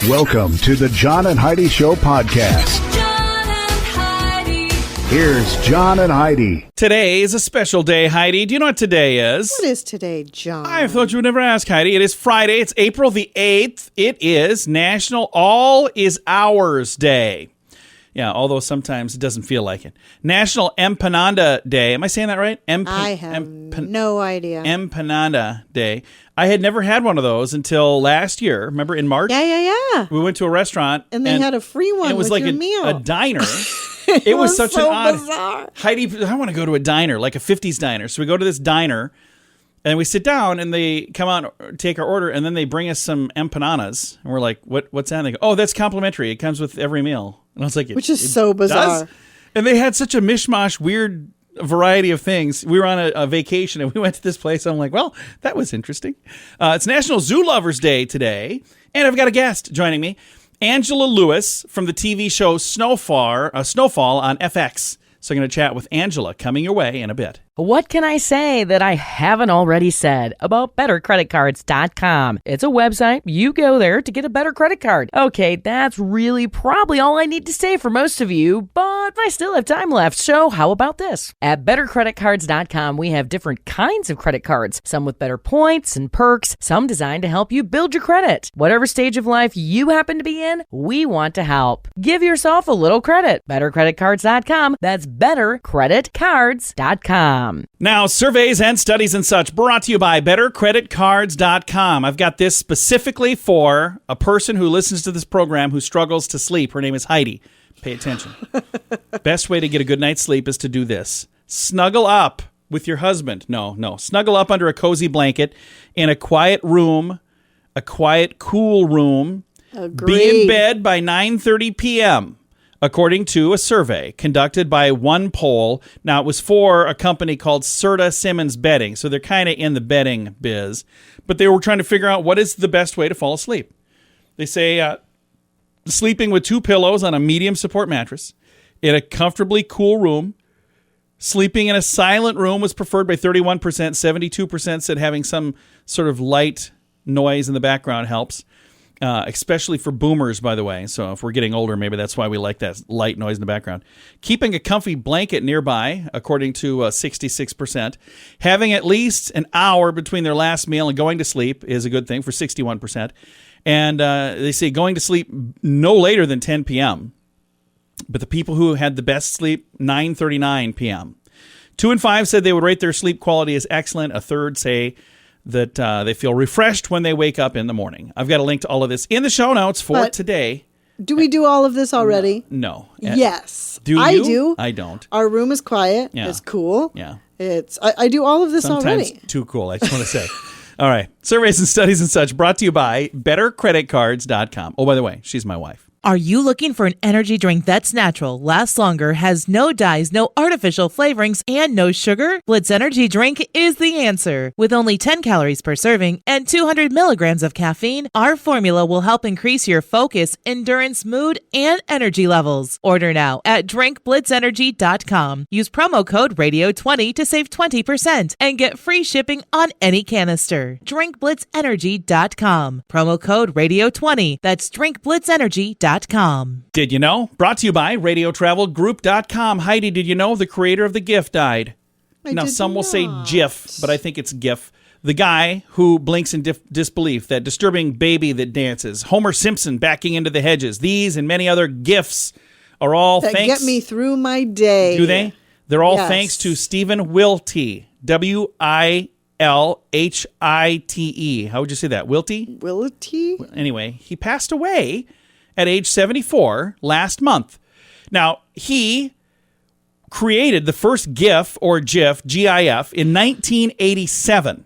Welcome to the John and Heidi Show podcast. John and Heidi. Here's John and Heidi. Today is a special day, Heidi. Do you know what today is? What is today, John? I thought you would never ask, Heidi. It is Friday. It's April the 8th. It is National All Is Ours Day. Yeah, although sometimes it doesn't feel like it. National Empanada Day. Am I saying that right? I have no idea. Empanada Day. I had never had one of those until last year. Remember in March? Yeah. We went to a restaurant. And they had a free one. It was with like your meal. a diner. It was such so an odd. bizarre. Heidi, I want to go to a diner, like a 50s diner. So we go to this diner, and we sit down, and they come out, take our order, and then they bring us some empanadas. And we're like, what's that? And they go, oh, that's complimentary. It comes with every meal. And I was like, Which is so bizarre. Does? And they had such a mishmash, weird variety of things. We were on a vacation, and we went to this place. I'm like, well, that was interesting. It's National Zoo Lovers Day today, and I've got a guest joining me, Angela Lewis from the TV show Snowfall on FX. So I'm going to chat with Angela coming your way in a bit. What can I say that I haven't already said about bettercreditcards.com? It's a website. You go there to get a better credit card. Okay, that's really probably all I need to say for most of you, but I still have time left, so how about this? At bettercreditcards.com, we have different kinds of credit cards, some with better points and perks, some designed to help you build your credit. Whatever stage of life you happen to be in, we want to help. Give yourself a little credit. Bettercreditcards.com. That's bettercreditcards.com. Now, surveys and studies and such brought to you by bettercreditcards.com. I've got this specifically for a person who listens to this program who struggles to sleep. Her name is Heidi. Pay attention. Best way to get a good night's sleep is to do this. Snuggle up with your husband. No. Snuggle up under a cozy blanket in a quiet room, a quiet, cool room. Agreed. Be in bed by 9:30 p.m., according to a survey conducted by One Poll. Now, it was for a company called Serta Simmons Bedding, so they're kind of in the bedding biz. But they were trying to figure out what is the best way to fall asleep. They say sleeping with two pillows on a medium support mattress in a comfortably cool room. Sleeping in a silent room was preferred by 31%. 72% said having some sort of light noise in the background helps. Especially for boomers, by the way. So if we're getting older, maybe that's why we like that light noise in the background. Keeping a comfy blanket nearby, according to 66%. Having at least an hour between their last meal and going to sleep is a good thing for 61%. And they say going to sleep no later than 10 p.m. But the people who had the best sleep, 9:39 p.m. 2 in 5 said they would rate their sleep quality as excellent. A third say that they feel refreshed when they wake up in the morning. I've got a link to all of this in the show notes for today. Do we do all of this already? No. Yes. Do you? I do. I don't. Our room is quiet. Yeah. It's cool. Yeah. I do all of this Sometimes already. too cool, I just want to say. All right. Surveys and studies and such brought to you by bettercreditcards.com. Oh, by the way, she's my wife. Are you looking for an energy drink that's natural, lasts longer, has no dyes, no artificial flavorings, and no sugar? Blitz Energy Drink is the answer. With only 10 calories per serving and 200 milligrams of caffeine, our formula will help increase your focus, endurance, mood, and energy levels. Order now at drinkblitzenergy.com. Use promo code RADIO20 to save 20% and get free shipping on any canister. drinkblitzenergy.com. Promo code RADIO20. That's drinkblitzenergy.com. Did you know? Brought to you by RadioTravelGroup.com. Heidi, did you know the creator of the GIF died? Now, some will say GIF, but I think it's GIF. The guy who blinks in disbelief, that disturbing baby that dances, Homer Simpson backing into the hedges. These and many other GIFs are all that thanks. Get me through my day. Do they? They're all Yes. thanks to Stephen Wiltie. Wilhite. How would you say that? Wiltie? Wilty? Anyway, he passed away at age 74 last month. Now, he created the first GIF or GIF, GIF, in 1987.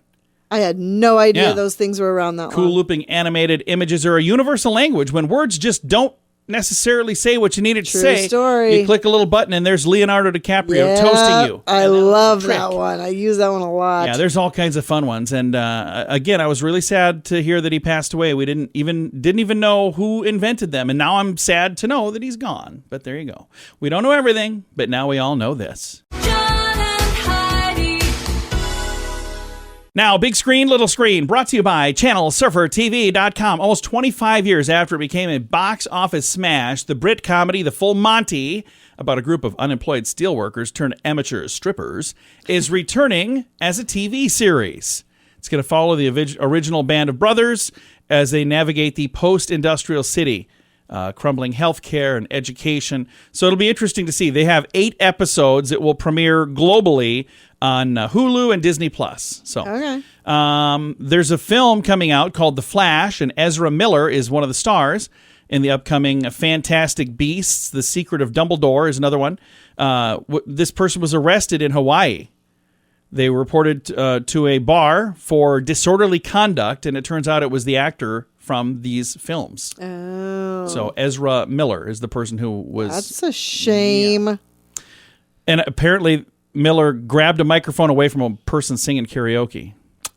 I had no idea Yeah. those things were around that Cool long. looping animated images are a universal language. When words just don't necessarily say what you need it to True say, story. you click a little button and there's Leonardo DiCaprio Yeah, toasting you. I And love trick. that one. I use that one a lot. Yeah, there's all kinds of fun ones. And again, I was really sad to hear that he passed away. We didn't even know who invented them. And now I'm sad to know that he's gone. But there you go. We don't know everything, but now we all know this. John and Heidi. Now, Big Screen, Little Screen, brought to you by ChannelSurferTV.com. Almost 25 years after it became a box office smash, the Brit comedy The Full Monty, about a group of unemployed steelworkers turned amateur strippers, is returning as a TV series. It's going to follow the original band of brothers as they navigate the post-industrial city, crumbling healthcare and education. So it'll be interesting to see. They have 8 episodes. It will premiere globally on Hulu and Disney Plus. So there's a film coming out called The Flash, and Ezra Miller is one of the stars in the upcoming Fantastic Beasts. The Secret of Dumbledore is another one. This person was arrested in Hawaii. They were reported to a bar for disorderly conduct, and it turns out it was the actor from these films. Oh. So Ezra Miller is the person who was... That's a shame. Yeah. And apparently Miller grabbed a microphone away from a person singing karaoke.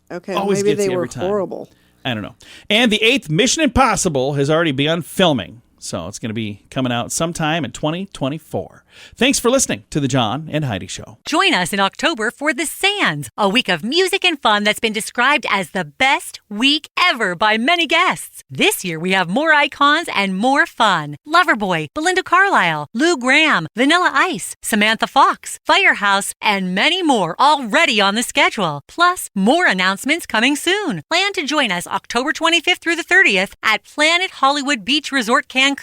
Okay, Always maybe gets they you were every time. horrible. I don't know. And the 8th Mission Impossible has already begun filming. So it's going to be coming out sometime in 2024. Thanks for listening to The John and Heidi Show. Join us in October for The Sands, a week of music and fun that's been described as the best week ever by many guests. This year we have more icons and more fun. Loverboy, Belinda Carlisle, Lou Gramm, Vanilla Ice, Samantha Fox, Firehouse, and many more already on the schedule. Plus, more announcements coming soon. Plan to join us October 25th through the 30th at Planet Hollywood Beach Resort Cancun.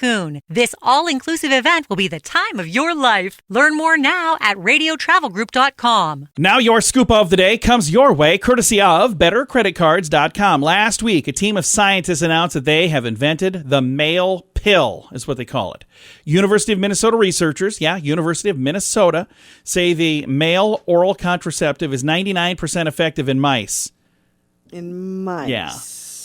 This all-inclusive event will be the time of your life. Learn more now at radiotravelgroup.com. Now your scoop of the day comes your way courtesy of bettercreditcards.com. Last week, a team of scientists announced that they have invented the male pill, is what they call it. University of Minnesota researchers, University of Minnesota, say the male oral contraceptive is 99% effective in mice. In mice. Yeah.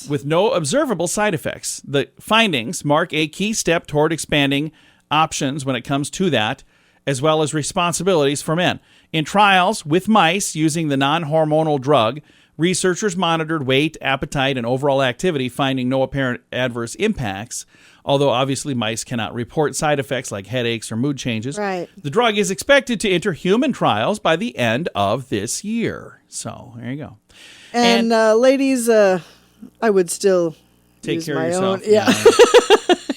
With no observable side effects. The findings mark a key step toward expanding options when it comes to that, as well as responsibilities for men. In trials with mice using the non-hormonal drug, researchers monitored weight, appetite, and overall activity, finding no apparent adverse impacts, although obviously mice cannot report side effects like headaches or mood changes. Right. The drug is expected to enter human trials by the end of this year. So, there you go. And ladies, I would still take use care my of yourself. own. Yeah.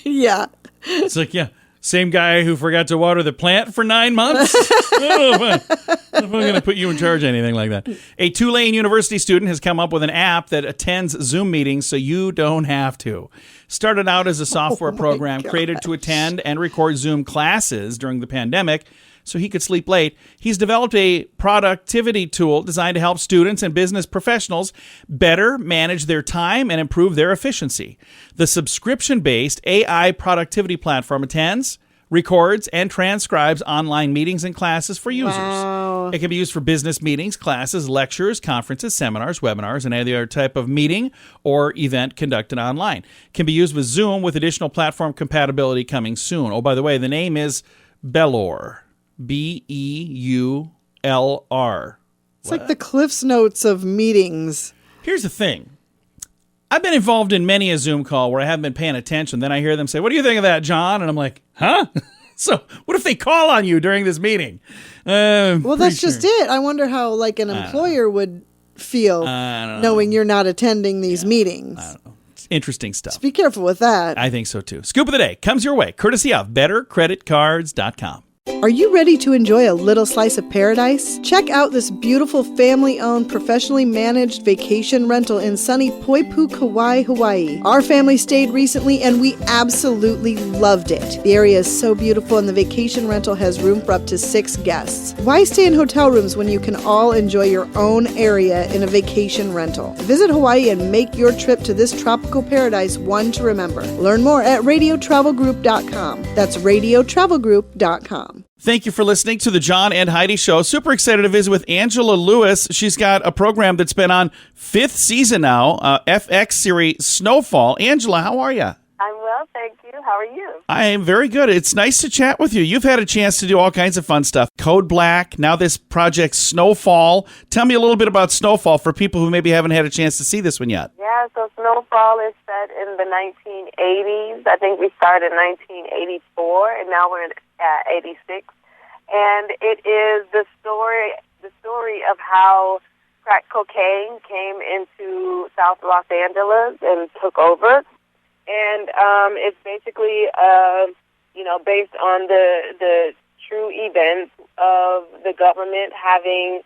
Yeah. It's like, same guy who forgot to water the plant for 9 months? I don't know if I'm going to put you in charge of anything like that. A Tulane University student has come up with an app that attends Zoom meetings so you don't have to. Started out as a software program created to attend and record Zoom classes during the pandemic so he could sleep late. He's developed a productivity tool designed to help students and business professionals better manage their time and improve their efficiency. The subscription-based AI productivity platform attends, records, and transcribes online meetings and classes for users. Wow. It can be used for business meetings, classes, lectures, conferences, seminars, webinars, and any other type of meeting or event conducted online. It can be used with Zoom with additional platform compatibility coming soon. Oh, by the way, the name is Bellor. Beulr. It's like the Cliff's Notes of meetings. Here's the thing. I've been involved in many a Zoom call where I haven't been paying attention. Then I hear them say, "What do you think of that, John?" And I'm like, huh? So what if they call on you during this meeting? Well, that's just it. I wonder how like an employer would feel knowing you're not attending these meetings. I don't know. It's interesting stuff. Be careful with that. I think so too. Scoop of the day comes your way courtesy of bettercreditcards.com. Are you ready to enjoy a little slice of paradise? Check out this beautiful family-owned, professionally managed vacation rental in sunny Poipu, Kauai, Hawaii. Our family stayed recently and we absolutely loved it. The area is so beautiful and the vacation rental has room for up to 6 guests. Why stay in hotel rooms when you can all enjoy your own area in a vacation rental? Visit Hawaii and make your trip to this tropical paradise one to remember. Learn more at radiotravelgroup.com. That's radiotravelgroup.com. Thank you for listening to the John and Heidi Show. Super excited to visit with Angela Lewis. She's got a program that's been on 5th season now, FX series Snowfall. Angela, how are you? I'm well, thank you. How are you? I am very good. It's nice to chat with you. You've had a chance to do all kinds of fun stuff. Code Black, now this project Snowfall. Tell me a little bit about Snowfall for people who maybe haven't had a chance to see this one yet. Yeah, so Snowfall is set in the 1980s. I think we started in 1984, and now we're in 86. And it is the story of how crack cocaine came into South Los Angeles and took over. And it's basically, based on the true events of the government having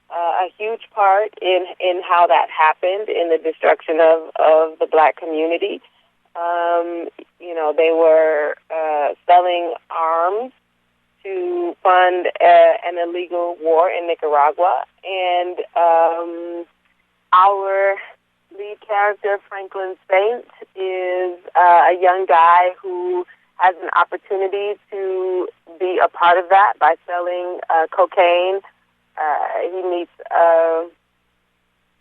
a huge part in how that happened in the destruction of the black community. They were selling arms to fund an illegal war in Nicaragua. And our lead character, Franklin Saint, is a young guy who has an opportunity to be a part of that by selling cocaine.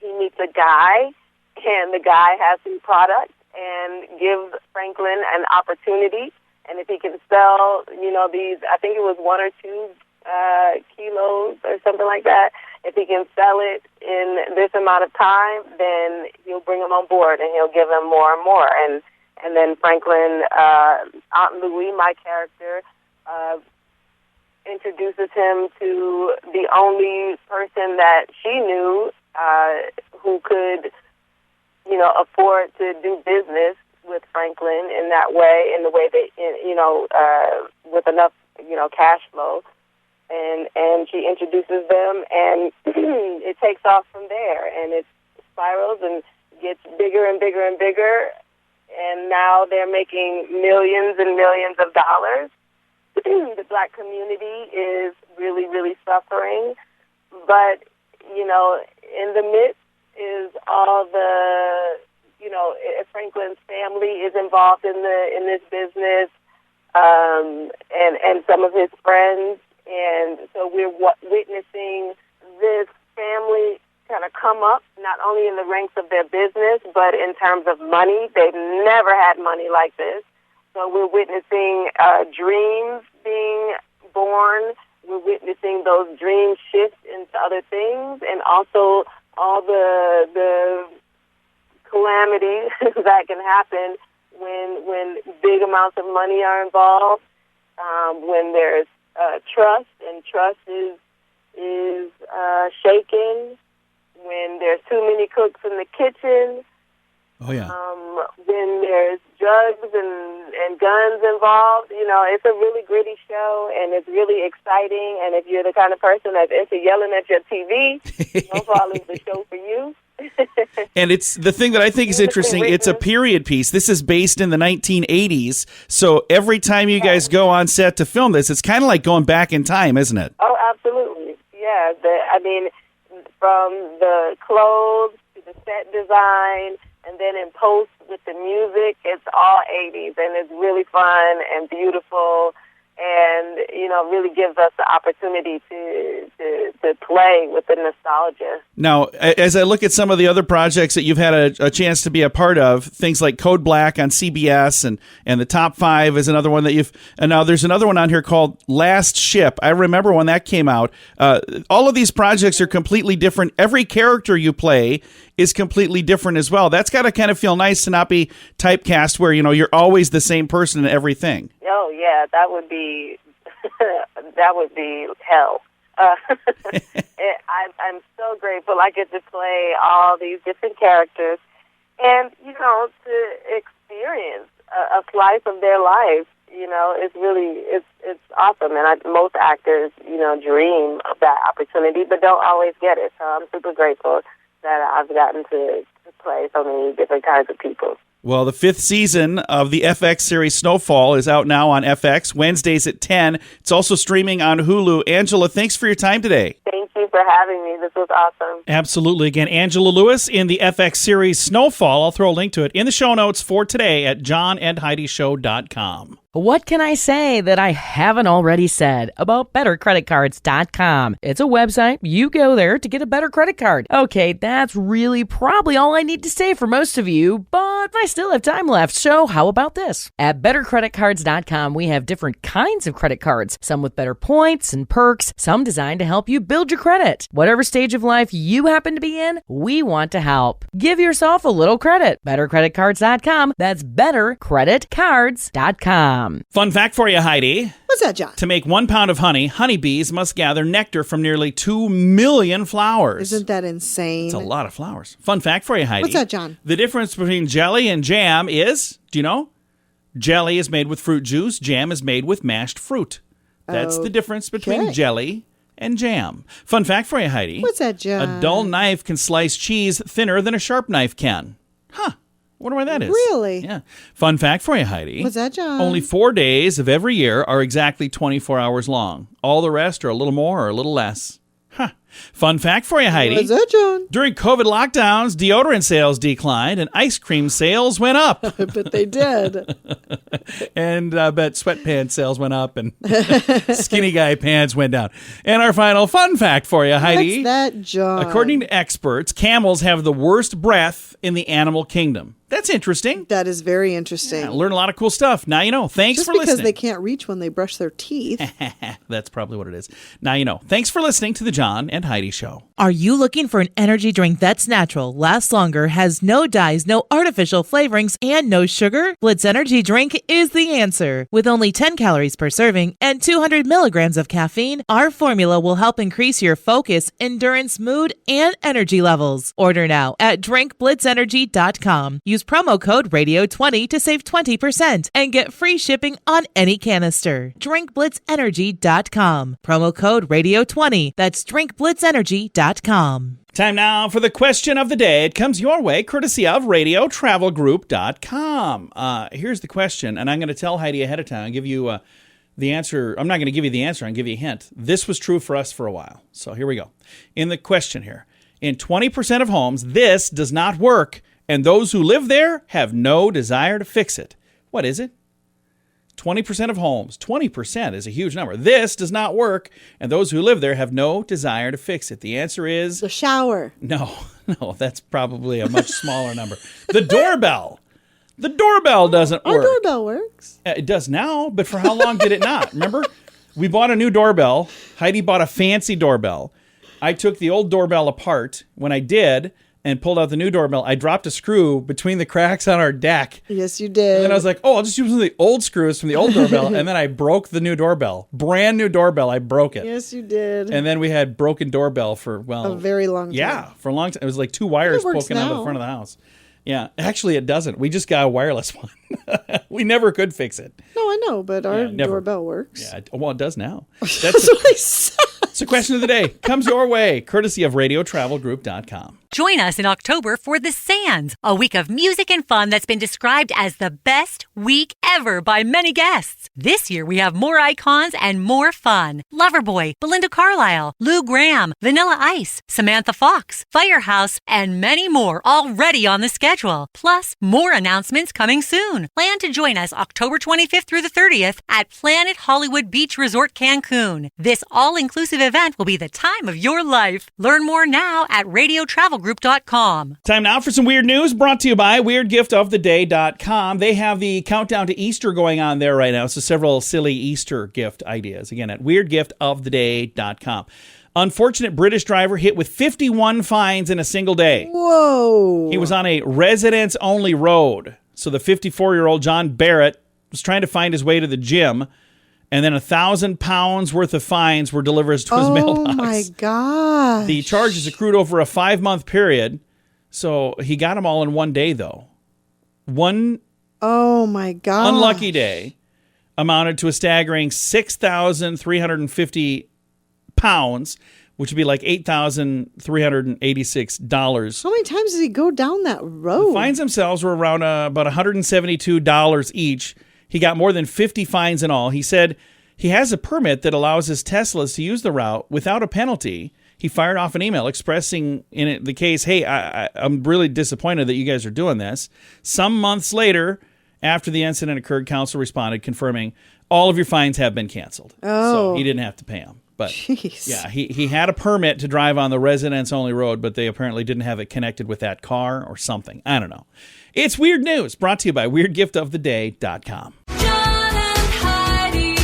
He meets a guy, and the guy has some product and gives Franklin an opportunity. And if he can sell, these, I think it was 1 or 2 kilos or something like that, if he can sell it in this amount of time, then he'll bring him on board and he'll give him more and more. And then Franklin, Aunt Louie, my character, introduces him to the only person that she knew who could, afford to do business with Franklin in that way, in the way that, with enough, cash flow. And she introduces them, and it takes off from there, and it spirals and gets bigger and bigger and bigger, and now they're making millions and millions of dollars. The black community is really, really suffering, but, in the midst is all the, Franklin's family is involved in this business, and some of his friends. And so we're witnessing this family kind of come up, not only in the ranks of their business, but in terms of money. They've never had money like this. So we're witnessing dreams being born. We're witnessing those dreams shift into other things, and also all the calamities that can happen when big amounts of money are involved, when there's trust, and trust is shaken, when there's too many cooks in the kitchen. Oh, yeah. When there's drugs and guns involved. It's a really gritty show, and it's really exciting. And if you're the kind of person that's into yelling at your TV, Snowfall is the show for you. And it's the thing that I think is interesting. It's a period piece. This is based in the 1980s. So every time you guys go on set to film this, it's kind of like going back in time, isn't it? Oh, absolutely. Yeah. From the clothes to the set design, and then in post with the music, it's all 80s, and it's really fun and beautiful, and really gives us the opportunity to play with the nostalgia. Now, as I look at some of the other projects that you've had a chance to be a part of, things like Code Black on CBS, and the Top 5 is another one that and now there's another one on here called Last Ship. I remember when that came out. All of these projects are completely different. Every character you play is completely different as well. That's got to kind of feel nice to not be typecast where, you're always the same person in everything. Oh, yeah, that would be hell. I'm so grateful I get to play all these different characters and, to experience a slice of their life. It's awesome. And most actors, dream of that opportunity, but don't always get it. So I'm super grateful that I've gotten to play so many different kinds of people. Well, the 5th season of the FX series Snowfall is out now on FX, Wednesdays at 10. It's also streaming on Hulu. Angela, thanks for your time today. Thank you for having me. This was awesome. Absolutely. Again, Angela Lewis in the FX series Snowfall. I'll throw a link to it in the show notes for today at johnandheidishow.com. What can I say that I haven't already said about bettercreditcards.com? It's a website. You go there to get a better credit card. Okay, that's really probably all I need to say for most of you, but I still have time left, so how about this? At bettercreditcards.com, we have different kinds of credit cards, some with better points and perks, some designed to help you build your credit. Whatever stage of life you happen to be in, we want to help. Give yourself a little credit. Bettercreditcards.com. That's bettercreditcards.com. bluebird.com. Fun fact for you, Heidi. What's that, John? To make 1 pound of honey, honeybees must gather nectar from nearly 2 million flowers. Isn't that insane? It's a lot of flowers. Fun fact for you, Heidi. What's that, John? The difference between jelly and jam is, do you know? Jelly is made with fruit juice. Jam is made with mashed fruit. That's the difference between Okay. jelly and jam. Fun fact for you, Heidi. What's that, John? A dull knife can slice cheese thinner than a sharp knife can. Huh. Wonder why that is. Really? Yeah. Fun fact for you, Heidi. What's that, John? Only 4 days of every year are exactly 24 hours long. All the rest are a little more or a little less. Huh. Fun fact for you, Heidi. What's that, John? During COVID lockdowns, deodorant sales declined and ice cream sales went up. But they did. And I bet sweatpants sales went up and skinny guy pants went down. And our final fun fact for you, Heidi. What's that, John? According to experts, camels have the worst breath in the animal kingdom. That's interesting. That is very interesting. Yeah, learn a lot of cool stuff. Now you know. Thanks Just for because listening. they can't reach when they brush their teeth. That's probably what it is. Now you know. Thanks for listening to the John and Heidi Show. Are you looking for an energy drink that's natural, lasts longer, has no dyes, no artificial flavorings, and no sugar? Blitz Energy Drink is the answer. With only 10 calories per serving and 200 milligrams of caffeine, our formula will help increase your focus, endurance, mood, and energy levels. Order now at drinkblitzenergy.com. Use promo code RADIO20 to save 20% and get free shipping on any canister. drinkblitzenergy.com. Promo code RADIO20. That's drinkblitzenergy.com. Time now for the question of the day. It comes your way courtesy of radiotravelgroup.com. Here's the question, and I'm going to tell Heidi ahead of time. I'll give you the answer. I'm not going to give you the answer. I'll give you a hint. This was true for us for a while. So here we go. In the question here, in 20% of homes, this does not work, and those who live there have no desire to fix it. What is it? 20% of homes. 20% is a huge number. This does not work, and those who live there have no desire to fix it. The answer is The shower. no, that's probably a much smaller number. The doorbell. The doorbell doesn't Our work. doorbell works. It does now, but for how long did it not? Remember? We bought a new doorbell. Heidi bought a fancy doorbell. I took the old doorbell apart. When I did and pulled out the new doorbell, I dropped a screw between the cracks on our deck. Yes, you did. And then I was like, oh, I'll just use one of the old screws from the old doorbell. And then I broke the new doorbell. Brand new doorbell. I broke it. Yes, you did. And then we had broken doorbell for, a very long time. yeah, for a long time. It was like 2 wires works poking out of the now. front of the house. Yeah, actually it doesn't. We just got a wireless one. We never could fix it. No, I know, but our Yeah, never. doorbell works. Yeah, well, it does now. That's That's what I said. the question of the day. Comes your way, courtesy of radiotravelgroup.com. Join us in October for The Sands, a week of music and fun that's been described as the best week ever by many guests. This year we have more icons and more fun. Loverboy, Belinda Carlisle, Lou Gramm, Vanilla Ice, Samantha Fox, Firehouse, and many more already on the schedule. Plus, more announcements coming soon. Plan to join us October 25th through the 30th at Planet Hollywood Beach Resort Cancun. This all-inclusive event will be the time of your life. Learn more now at radiotravelgroup.com. Time now for some weird news brought to you by weirdgiftoftheday.com. They have the countdown to Easter going on there right now, so several silly Easter gift ideas. Again, at weirdgiftoftheday.com. Unfortunate British driver hit with 51 fines in a single day. Whoa. He was on a residence-only road. So the 54-year-old John Barrett was trying to find his way to the gym, and then 1,000 pounds worth of fines were delivered to his mailbox. Oh, my gosh. The charges accrued over a 5-month period, so he got them all in one day, though. One Oh, my gosh. unlucky day amounted to a staggering 6,350 pounds, which would be like $8,386. How many times did he go down that road? Fines themselves were around about $172 each. He got more than 50 fines in all. He said he has a permit that allows his Teslas to use the route without a penalty. He fired off an email expressing in it the case, hey, I'm really disappointed that you guys are doing this. Some months later, after the incident occurred, council responded confirming all of your fines have been canceled. Oh. So he didn't have to pay them. But Jeez. yeah, he had a permit to drive on the residence-only road, but they apparently didn't have it connected with that car or something. I don't know. It's Weird News, brought to you by weirdgiftoftheday.com. John and Heidi.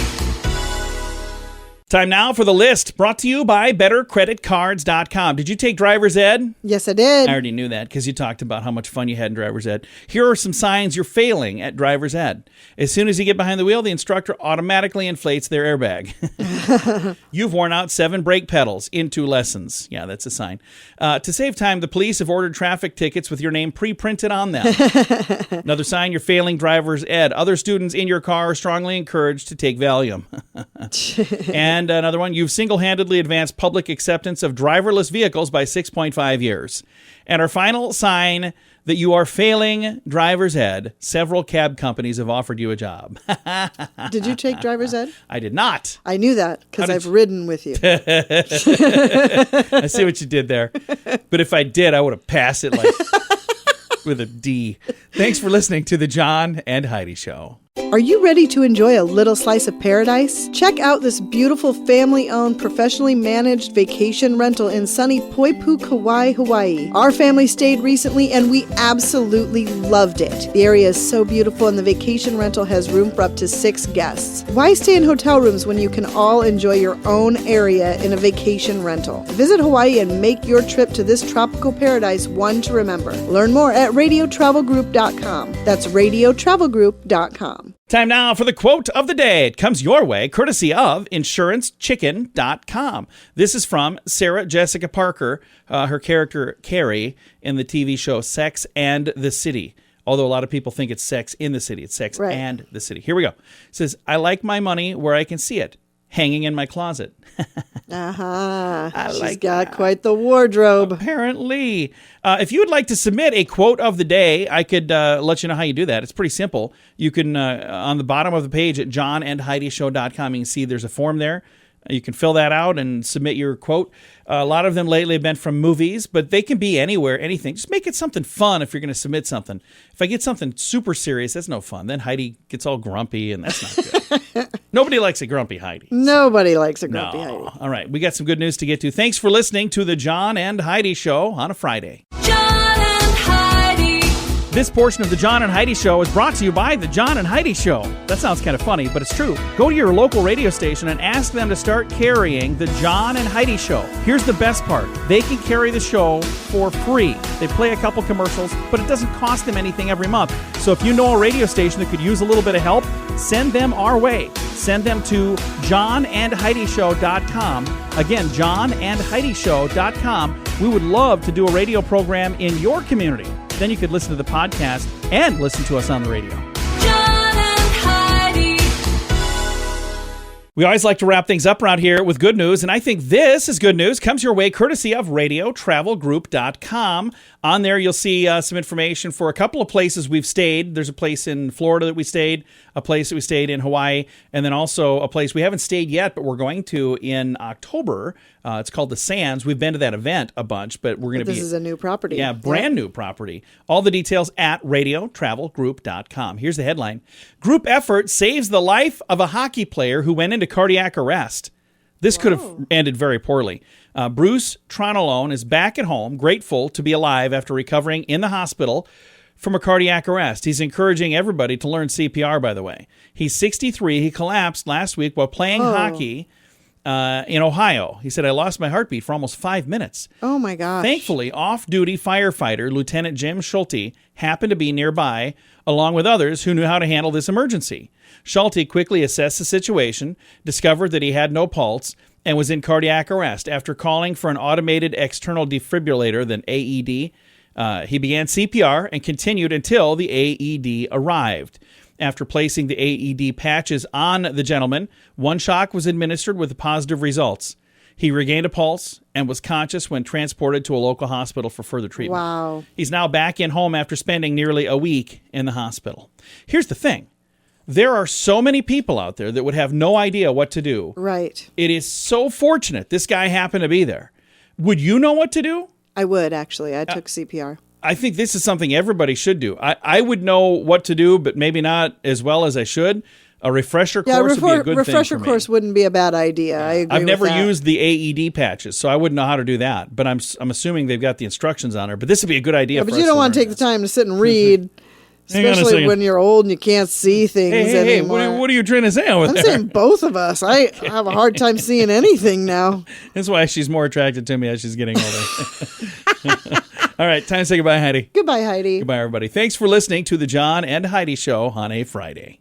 Time now for the list, brought to you by BetterCreditCards.com. Did you take driver's ed? Yes, I did. I already knew that because you talked about how much fun you had in driver's ed. Here are some signs you're failing at driver's ed. As soon as you get behind the wheel, the instructor automatically inflates their airbag. You've worn out 7 brake pedals in 2 lessons. Yeah, that's a sign. To save time, the police have ordered traffic tickets with your name pre-printed on them. Another sign you're failing driver's ed. Other students in your car are strongly encouraged to take Valium. And another one, you've single-handedly advanced public acceptance of driverless vehicles by 6.5 years. And our final sign that you are failing driver's ed, several cab companies have offered you a job. Did you take driver's ed? I did not. I knew that because I've ridden with you. I see what you did there. But if I did, I would have passed it like with a D. Thanks for listening to the John and Heidi Show. Are you ready to enjoy a little slice of paradise? Check out this beautiful family-owned, professionally managed vacation rental in sunny Poipu, Kauai, Hawaii. Our family stayed recently and we absolutely loved it. The area is so beautiful and the vacation rental has room for up to 6 guests. Why stay in hotel rooms when you can all enjoy your own area in a vacation rental? Visit Hawaii and make your trip to this tropical paradise one to remember. Learn more at radiotravelgroup.com. That's radiotravelgroup.com. Time now for the quote of the day. It comes your way courtesy of InsuranceChicken.com. This is from Sarah Jessica Parker, her character Carrie in the TV show Sex and the City. Although a lot of people think it's Sex in the City. It's Sex and the City. Here we go. It says, I like my money where I can see it, hanging in my closet. She's got quite the wardrobe. Apparently. If you would like to submit a quote of the day, I could let you know how you do that. It's pretty simple. You can, on the bottom of the page at johnandheidishow.com, you can see there's a form there. You can fill that out and submit your quote. A lot of them lately have been from movies, but they can be anywhere, anything. Just make it something fun if you're going to submit something. If I get something super serious, that's no fun. Then Heidi gets all grumpy, and that's not good. Nobody likes a grumpy Heidi. Nobody likes a grumpy Heidi. All right, we got some good news to get to. Thanks for listening to the John and Heidi Show on a Friday. John and Heidi. This portion of the John and Heidi Show is brought to you by the John and Heidi Show. That sounds kind of funny, but it's true. Go to your local radio station and ask them to start carrying the John and Heidi Show. Here's the best part. They can carry the show for free. They play a couple commercials, but it doesn't cost them anything every month. So if you know a radio station that could use a little bit of help, send them our way. Send them to johnandheidishow.com. Again, johnandheidishow.com. We would love to do a radio program in your community. Then you could listen to the podcast and listen to us on the radio. John and Heidi. We always like to wrap things up around here with good news, and I think this is good news. Comes your way courtesy of radiotravelgroup.com. On there, you'll see some information for a couple of places we've stayed. There's a place in Florida that we stayed, a place that we stayed in Hawaii, and then also a place we haven't stayed yet, but we're going to in October. It's called the Sands. We've been to that event a bunch, but we're going to be... This is a new property. Yeah, brand new property. All the details at radiotravelgroup.com. Here's the headline. Group effort saves the life of a hockey player who went into cardiac arrest. This could have ended very poorly. Bruce Tronolone is back at home, grateful to be alive after recovering in the hospital from a cardiac arrest. He's encouraging everybody to learn CPR, by the way. He's 63. He collapsed last week while playing hockey in Ohio. He said, I lost my heartbeat for almost 5 minutes. Oh, my gosh. Thankfully, off-duty firefighter Lieutenant Jim Schulte happened to be nearby, along with others who knew how to handle this emergency. Schulte quickly assessed the situation, discovered that he had no pulse, and was in cardiac arrest. After calling for an automated external defibrillator, the AED, he began CPR and continued until the AED arrived. After placing the AED patches on the gentleman, one shock was administered with positive results. He regained a pulse and was conscious when transported to a local hospital for further treatment. Wow. He's now back in home after spending nearly a week in the hospital. Here's the thing. There are so many people out there that would have no idea what to do. Right. It is so fortunate this guy happened to be there. Would you know what to do? I would, actually. I took CPR. I think this is something everybody should do. I would know what to do, but maybe not as well as I should. A refresher course would be a good thing refresher for me. course wouldn't be a bad idea. I agree I've never with that. used the AED patches, so I wouldn't know how to do that. But I'm assuming they've got the instructions on there. But this would be a good idea for us. But you don't want to take the time to sit and read Hang on a Especially second. when you're old and you can't see things Hey, anymore. what are you trying to say over I'm there? saying both of us. I have a hard time seeing anything now. That's why she's more attracted to me as she's getting older. All right, time to say goodbye, Heidi. Goodbye, Heidi. Goodbye, everybody. Thanks for listening to the John and Heidi Show on a Friday.